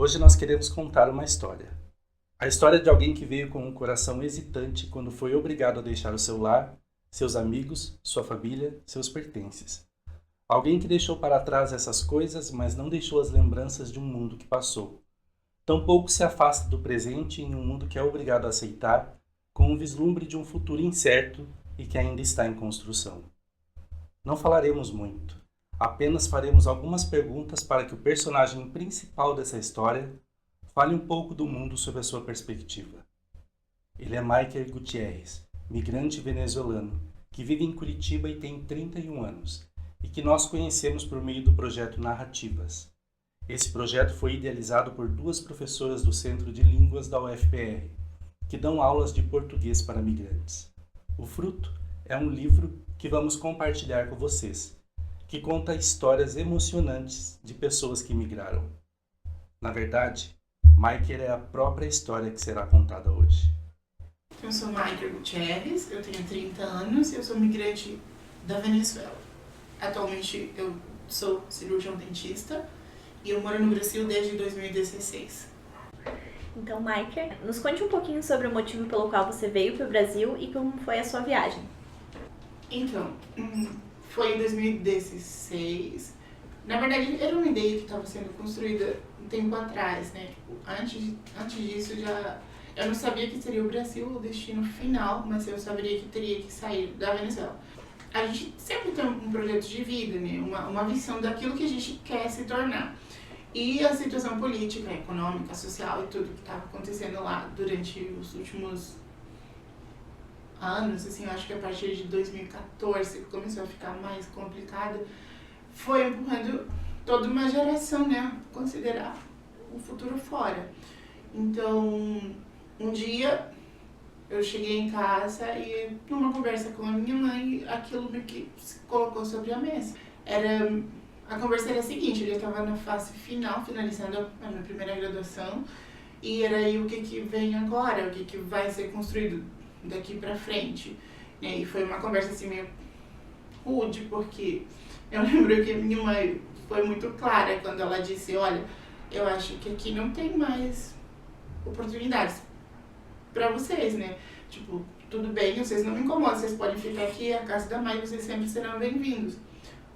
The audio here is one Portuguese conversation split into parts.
Hoje nós queremos contar uma história. A história de alguém que veio com um coração hesitante quando foi obrigado a deixar o seu lar, seus amigos, sua família, seus pertences. Alguém que deixou para trás essas coisas, mas não deixou as lembranças de um mundo que passou. Tampouco se afasta do presente em um mundo que é obrigado a aceitar, com um vislumbre de um futuro incerto e que ainda está em construção. Não falaremos muito, apenas faremos algumas perguntas para que o personagem principal dessa história fale um pouco do mundo sob a sua perspectiva. Ele é Maiker Gutierrez, migrante venezuelano, que vive em Curitiba e tem 31 anos, e que nós conhecemos por meio do projeto Narrativas. Esse projeto foi idealizado por duas professoras do Centro de Línguas da UFPR, que dão aulas de português para migrantes. O fruto é um livro que vamos compartilhar com vocês, que conta histórias emocionantes de pessoas que migraram. Na verdade, Maiker é a própria história que será contada hoje. Eu sou Maiker Gutierrez, eu tenho 30 anos e eu sou migrante da Venezuela. Atualmente eu sou cirurgião dentista e eu moro no Brasil desde 2016. Então, Maiker, nos conte um pouquinho sobre o motivo pelo qual você veio para o Brasil e como foi a sua viagem. Então, foi em 2016. Na verdade, era uma ideia que estava sendo construída um tempo atrás, né? Tipo, antes disso, eu não sabia que seria o Brasil o destino final, mas eu saberia que teria que sair da Venezuela. A gente sempre tem um projeto de vida, né? Uma visão daquilo que a gente quer se tornar. E a situação política, econômica, social e tudo que estava acontecendo lá durante os últimos anos, assim, eu acho que a partir de 2014 começou a ficar mais complicado, foi empurrando toda uma geração, né, a considerar o futuro fora. Então, um dia eu cheguei em casa e numa conversa com a minha mãe, aquilo meio que se colocou sobre a mesa. A conversa era a seguinte, eu já estava na fase final, finalizando a minha primeira graduação, e era aí o que vem agora, o que vai ser construído daqui pra frente. E foi uma conversa assim meio rude, porque eu lembro que minha mãe foi muito clara quando ela disse, olha, eu acho que aqui não tem mais oportunidades pra vocês, né? Tipo, tudo bem, vocês não me incomodam, vocês podem ficar aqui, a casa da mãe, vocês sempre serão bem-vindos.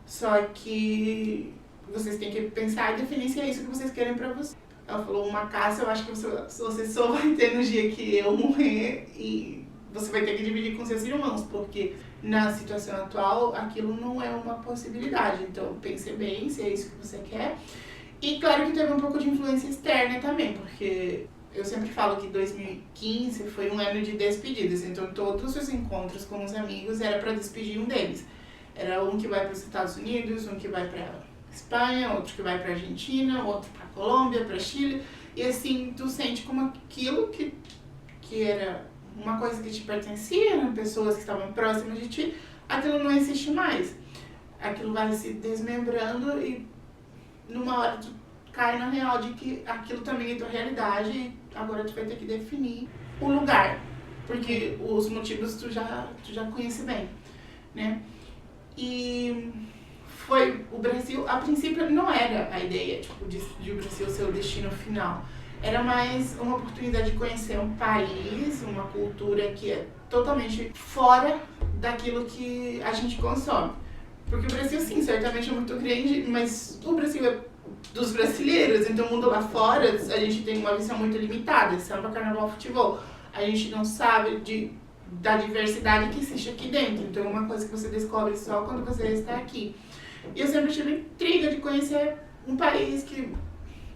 Só que vocês têm que pensar e definir se é isso que vocês querem pra vocês. Ela falou, uma casa eu acho que você só vai ter no dia que eu morrer e você vai ter que dividir com seus irmãos, porque na situação atual aquilo não é uma possibilidade. Então pense bem se é isso que você quer. E claro que teve um pouco de influência externa também, porque eu sempre falo que 2015 foi um ano de despedidas, então todos os encontros com os amigos era para despedir um deles. Era um que vai para os Estados Unidos, um que vai para Espanha, outro que vai para Argentina, outro para Colômbia, para Chile, e assim tu sente como aquilo que era uma coisa que te pertencia, eram pessoas que estavam próximas de ti, aquilo não existe mais. Aquilo vai se desmembrando e numa hora tu cai na real de que aquilo também é tua realidade e agora tu vai ter que definir o lugar, porque os motivos tu já conhece bem, né? E foi o Brasil, a princípio não era a ideia tipo, de o Brasil ser o destino final. Era mais uma oportunidade de conhecer um país, uma cultura que é totalmente fora daquilo que a gente consome. Porque o Brasil, sim, certamente é muito grande, mas o Brasil é dos brasileiros, então o mundo lá fora a gente tem uma visão muito limitada, samba, carnaval, futebol. A gente não sabe da diversidade que existe aqui dentro, então é uma coisa que você descobre só quando você está aqui. E eu sempre tive intriga de conhecer um país que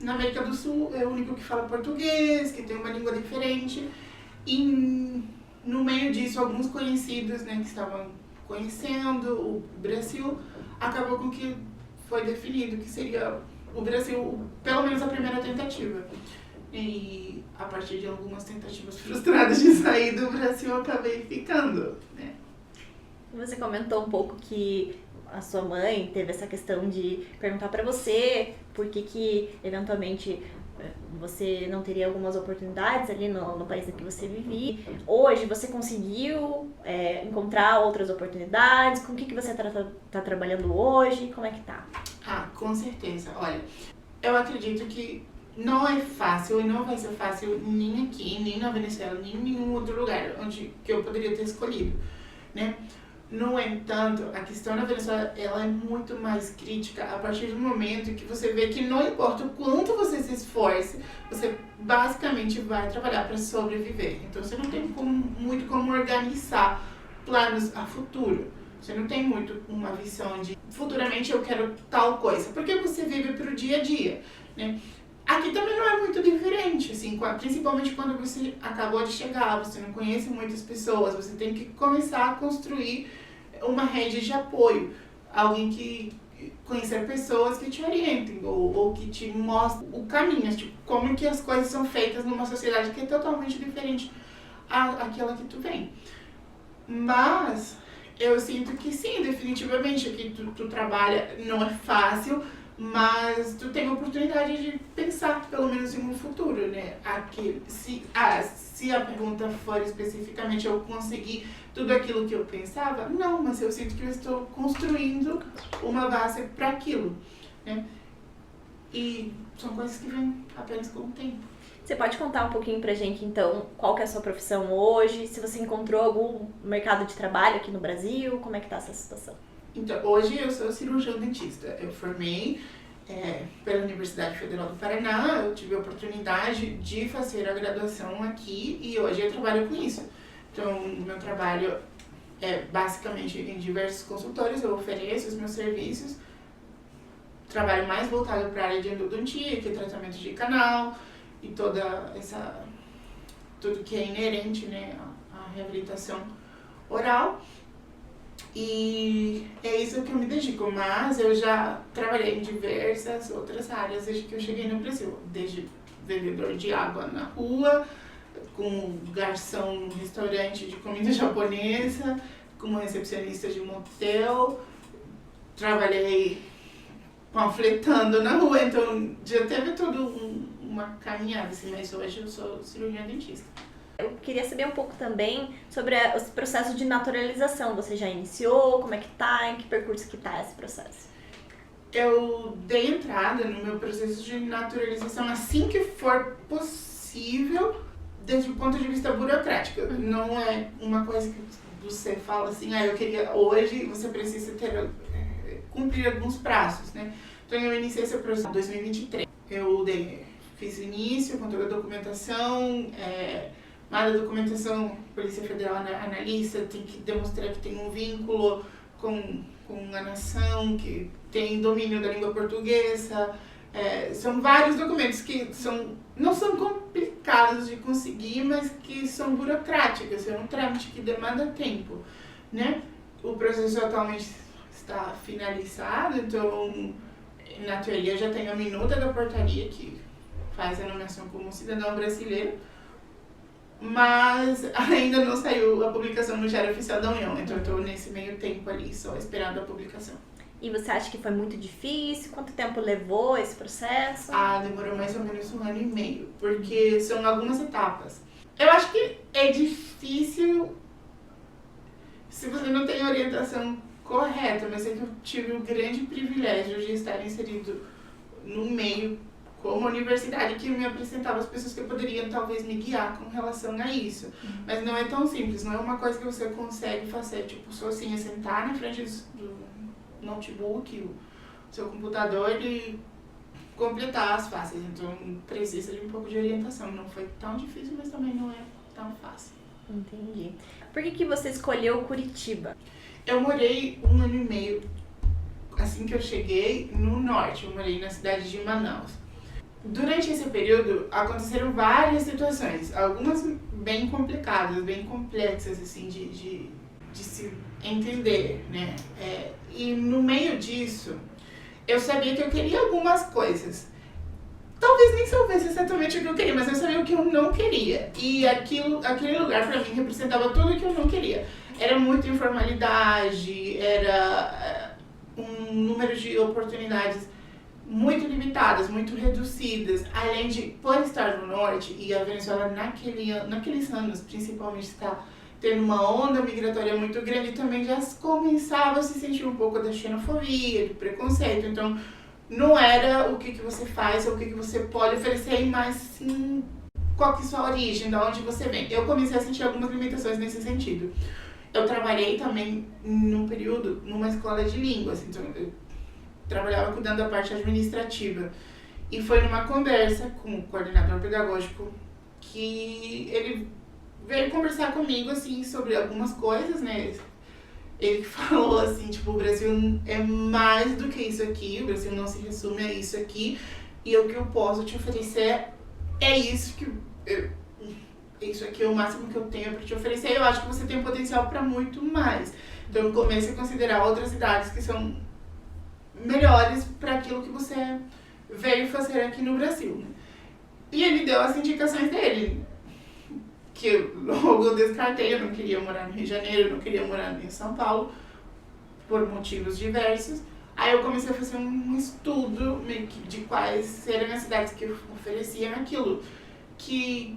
na América do Sul é o único que fala português, que tem uma língua diferente, e no meio disso alguns conhecidos, né, que estavam conhecendo o Brasil, acabou com que foi definido que seria o Brasil, pelo menos a primeira tentativa. E a partir de algumas tentativas frustradas de sair do Brasil, eu acabei ficando, né? Você comentou um pouco que a sua mãe teve essa questão de perguntar para você por que eventualmente você não teria algumas oportunidades ali no país em que você vivia. Hoje você conseguiu encontrar outras oportunidades? Com o que você tá trabalhando hoje? Como é que tá? Ah, com certeza. Olha, eu acredito que não é fácil e não vai ser fácil nem aqui, nem na Venezuela, nem em nenhum outro lugar que eu poderia ter escolhido, né? No entanto, a questão na Venezuela ela é muito mais crítica a partir do momento que você vê que não importa o quanto você se esforce, você basicamente vai trabalhar para sobreviver. Então você não tem muito como organizar planos a futuro. Você não tem muito uma visão de futuramente eu quero tal coisa, porque você vive pro dia a dia, né? Aqui também não é muito diferente, assim, principalmente quando você acabou de chegar, você não conhece muitas pessoas, você tem que começar a construir uma rede de apoio, alguém que conhecer pessoas que te orientem ou que te mostrem o caminho, tipo, como que as coisas são feitas numa sociedade que é totalmente diferente àquela que tu vem. Mas eu sinto que sim, definitivamente, aqui tu trabalha, não é fácil, mas tu tem a oportunidade de pensar, pelo menos, em um futuro, né? Aqui, se a pergunta for especificamente eu conseguir tudo aquilo que eu pensava, não, mas eu sinto que eu estou construindo uma base para aquilo, né? E são coisas que vêm apenas com o tempo. Você pode contar um pouquinho pra gente, então, qual que é a sua profissão hoje? Se você encontrou algum mercado de trabalho aqui no Brasil, como é que tá essa situação? Então, hoje eu sou cirurgião dentista. Eu formei pela Universidade Federal do Paraná, eu tive a oportunidade de fazer a graduação aqui e hoje eu trabalho com isso. Então, meu trabalho é basicamente em diversos consultórios, eu ofereço os meus serviços. Trabalho mais voltado para a área de endodontia, que é tratamento de canal e tudo que é inerente, né, à reabilitação oral. E é isso que eu me dedico, mas eu já trabalhei em diversas outras áreas desde que eu cheguei no Brasil. Desde vendedor de água na rua, como garçom no restaurante de comida japonesa, como recepcionista de motel, trabalhei panfletando na rua, então já teve tudo uma caminhada, assim, mas hoje eu sou cirurgiã dentista. Eu queria saber um pouco também sobre o processo de naturalização. Você já iniciou? Como é que tá? Em que percurso que tá esse processo? Eu dei entrada no meu processo de naturalização assim que for possível, desde o ponto de vista burocrático. Não é uma coisa que você fala assim, eu queria hoje, você precisa cumprir alguns prazos, né? Então eu iniciei esse processo em 2023. Eu fiz o início com toda a documentação, a documentação, Polícia Federal analisa, tem que demonstrar que tem um vínculo com a nação, que tem domínio da língua portuguesa. São vários documentos que não são complicados de conseguir, mas que são burocráticos, é um trâmite que demanda tempo, né? O processo atualmente está finalizado, então na teoria já tem a minuta da portaria que faz a nomeação como cidadão brasileiro, mas ainda não saiu a publicação no Diário Oficial da União, então eu estou nesse meio tempo ali, só esperando a publicação. E você acha que foi muito difícil? Quanto tempo levou esse processo? Demorou mais ou menos 1 ano e meio, porque são algumas etapas. Eu acho que é difícil se você não tem orientação correta, mas é que eu tive o grande privilégio de estar inserido num meio como universidade que me apresentava as pessoas que poderiam talvez me guiar com relação a isso. Mas não é tão simples, não é uma coisa que você consegue fazer, tipo, sozinha, sentar na frente do notebook, o seu computador e completar as faces. Então precisa de um pouco de orientação. Não foi tão difícil, mas também não é tão fácil. Entendi. Por que você escolheu Curitiba? Eu morei 1 ano e meio, assim que eu cheguei, no norte. Eu morei na cidade de Manaus. Durante esse período, aconteceram várias situações, algumas bem complicadas, bem complexas, assim, de se entender, né? E no meio disso, eu sabia que eu queria algumas coisas. Talvez nem soubesse exatamente o que eu queria, mas eu sabia o que eu não queria. E aquele lugar, pra mim, representava tudo o que eu não queria. Era muita informalidade, era um número de oportunidades muito limitadas, muito reduzidas, além de, por estar no norte, e a Venezuela naqueles anos, principalmente, está tendo uma onda migratória muito grande, também já começava a se sentir um pouco da xenofobia, do preconceito. Então, não era o que você faz ou o que você pode oferecer, mas sim qual que é a sua origem, de onde você vem. Eu comecei a sentir algumas limitações nesse sentido. Eu trabalhei também num período numa escola de línguas, então eu trabalhava cuidando da parte administrativa. E foi numa conversa com o coordenador pedagógico que ele veio conversar comigo, assim, sobre algumas coisas, né? Ele falou assim, tipo, o Brasil é mais do que isso aqui, o Brasil não se resume a isso aqui, e o que eu posso te oferecer é isso que isso aqui é o máximo que eu tenho para te oferecer. Eu acho que você tem potencial para muito mais. Então eu comecei a considerar outras cidades que são melhores para aquilo que você veio fazer aqui no Brasil. Né? E ele deu as indicações dele, que logo eu descartei. Eu não queria morar no Rio de Janeiro, eu não queria morar em São Paulo, por motivos diversos. Aí eu comecei a fazer um estudo meio que de quais seriam as cidades que ofereciam aquilo que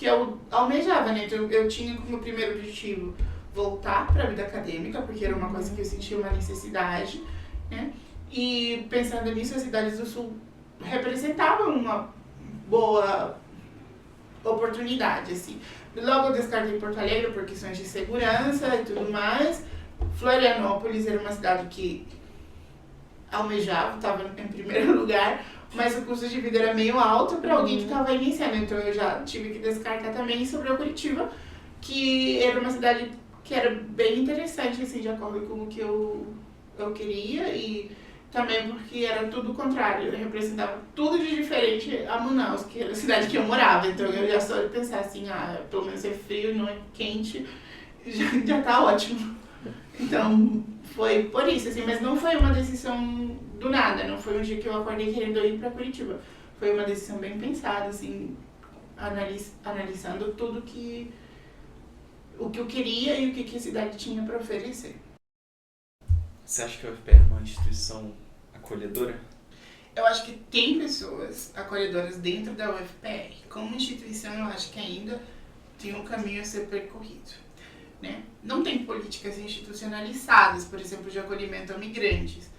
eu almejava, né? Então eu tinha como primeiro objetivo voltar para a vida acadêmica, porque era uma coisa que eu sentia uma necessidade, né? E pensando nisso, as cidades do Sul representavam uma boa oportunidade, assim. Logo eu descartei Porto Alegre por questões de segurança e tudo mais. Florianópolis era uma cidade que almejava, estava em primeiro lugar, mas o custo de vida era meio alto para alguém que estava iniciando, então eu já tive que descartar também. Sobre a Curitiba, que era uma cidade que era bem interessante, assim, de acordo com o que eu queria, e também porque era tudo o contrário, eu representava tudo de diferente a Manaus, que era a cidade que eu morava, então eu já só de pensar assim, pelo menos é frio, não é quente, já tá ótimo. Então, foi por isso, assim, mas não foi uma decisão do nada, não foi um dia que eu acordei querendo ir pra Curitiba. Foi uma decisão bem pensada, assim, analisando tudo o que eu queria e o que a cidade tinha para oferecer. Você acha que a UFPR é uma instituição acolhedora? Eu acho que tem pessoas acolhedoras dentro da UFPR. Como instituição, eu acho que ainda tem um caminho a ser percorrido. Né? Não tem políticas institucionalizadas, por exemplo, de acolhimento a migrantes.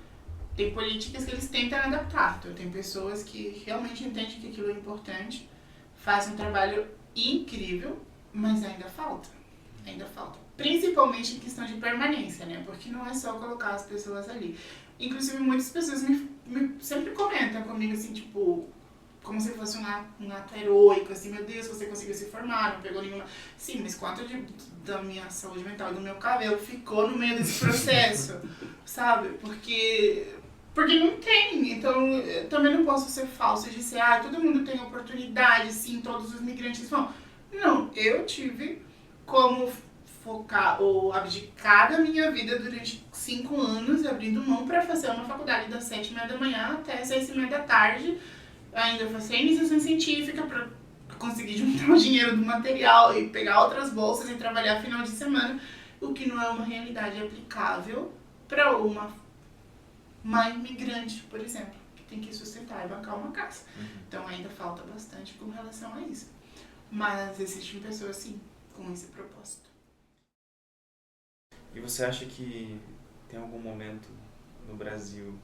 Tem políticas que eles tentam adaptar. Então, tem pessoas que realmente entendem que aquilo é importante, fazem um trabalho incrível, mas ainda falta. Ainda falta. Principalmente em questão de permanência, né? Porque não é só colocar as pessoas ali. Inclusive, muitas pessoas sempre comentam comigo assim, tipo, como se fosse um ato heróico, assim, meu Deus, você conseguiu se formar, não pegou nenhuma... Sim, mas quanto da minha saúde mental, do meu cabelo, ficou no meio desse processo, sabe? Porque não tem, então eu também não posso ser falsa e dizer, todo mundo tem oportunidade, sim, todos os migrantes vão. Não, eu tive como focar ou abdicar da minha vida durante 5 anos, abrindo mão para fazer uma faculdade das 7h30 da manhã até 6h30 da tarde, ainda fazer iniciação científica para conseguir juntar o dinheiro do material e pegar outras bolsas e trabalhar final de semana, o que não é uma realidade aplicável para uma mãe migrante, por exemplo, que tem que sustentar e bancar uma casa. Então ainda falta bastante com relação a isso. Mas existem pessoas, sim, com esse propósito. E você acha que tem algum momento no Brasil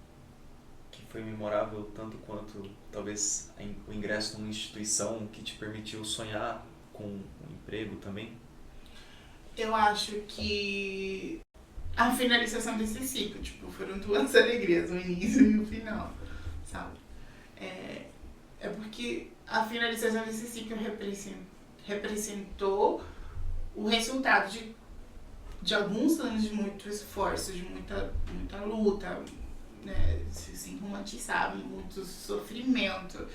que foi memorável tanto quanto talvez o ingresso numa instituição que te permitiu sonhar com um emprego também? Eu acho que a finalização desse ciclo, tipo, foram 2 alegrias, o início e o final, sabe? É porque a finalização desse ciclo representou o resultado de alguns anos de muito esforço, de muita luta, né, sem romantizar, muito sofrimento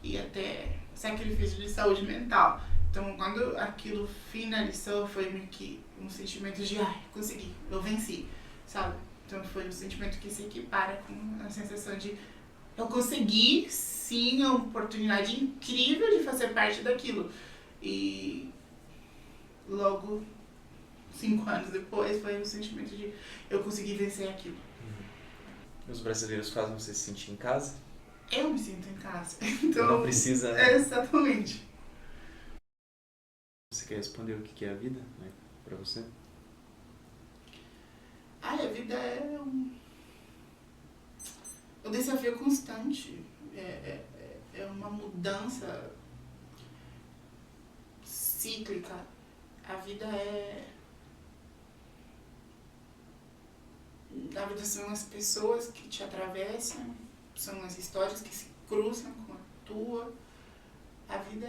e até sacrifício de saúde mental. Então, quando aquilo finalizou, foi meio que um sentimento de, consegui, eu venci, sabe? Então, foi um sentimento que se equipara com a sensação de eu consegui, sim, uma oportunidade incrível de fazer parte daquilo. E logo 5 anos depois, foi um sentimento de eu consegui vencer aquilo. Os brasileiros fazem você se sentir em casa? Eu me sinto em casa. Então, não precisa, né? Exatamente. Você quer responder o que é a vida, né, pra você? A vida é o desafio é constante. É uma mudança cíclica. A vida são as pessoas que te atravessam, são as histórias que se cruzam com a tua. A vida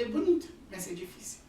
é bonita, mas é difícil.